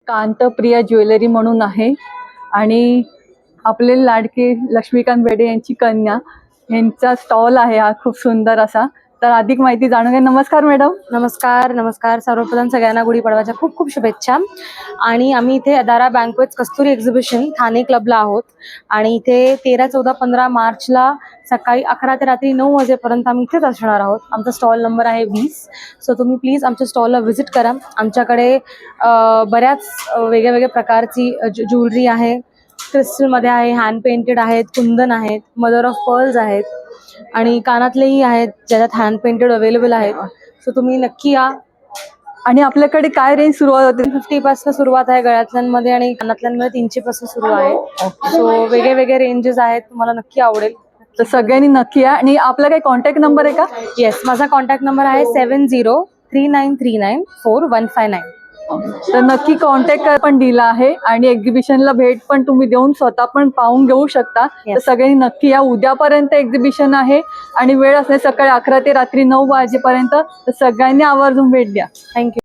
कांतप्रिया jewellery म्हणून आहे आणि आपले लाडके लक्ष्मीकांत बेडे यांची कन्या यांचा स्टॉल आहे हा खूप सुंदर असा. तर अधिक माहिती जाणून घ्या. नमस्कार मॅडम. नमस्कार नमस्कार. सर्वप्रथम सगळ्यांना गुढीपाडव्याच्या खूप खूप शुभेच्छा. आणि आम्ही इथे अदारा बँक्वेट्स कस्तुरी एक्झिबिशन ठाणे क्लबला आहोत आणि इथे 13, 14, 15 मार्चला सकाळी 11 ते रात्री 9 वाजेपर्यंत आम्ही इथेच असणार आहोत. आमचा स्टॉल नंबर आहे 20. सो तुम्ही प्लीज आमच्या स्टॉलला व्हिजिट करा. आमच्याकडे बऱ्याच वेगळ्या वेगळ्या प्रकारची ज्वेलरी आहे. क्रिस्टलमध्ये आहे, हँड पेंटेड आहेत, कुंदन आहेत, मदर ऑफ पर्ल्स आहेत आणि कानातलेही आहेत ज्याच्यात हँड पेंटेड अवेलेबल आहेत. सो तुम्ही नक्की या. आणि आपल्याकडे काय रेंज सुरुवात होते? 50 पासून सुरुवात आहे गळ्यातल्यांमध्ये आणि कानातल्यांमध्ये 300 पासून सुरू आहे. सो वेगळे वेगळे रेंजेस आहेत, तुम्हाला नक्की आवडेल. तर सगळ्यांनी नक्की या. आणि आपला काही कॉन्टॅक्ट नंबर आहे का? येस, माझा कॉन्टॅक्ट नंबर आहे 7039394159. तर नक्की कॉन्टॅक्ट पण दिला आहे आणि एक्झिबिशनला भेट पण तुम्ही देऊन स्वतः पण पाहून घेऊ शकता. तर सगळ्यांनी नक्की या. उद्यापर्यंत एक्झिबिशन आहे आणि वेळ असणे सकाळी 11 ते रात्री 9 वाजेपर्यंत. तर सगळ्यांनी आवर्जून भेट द्या. थँक्यू.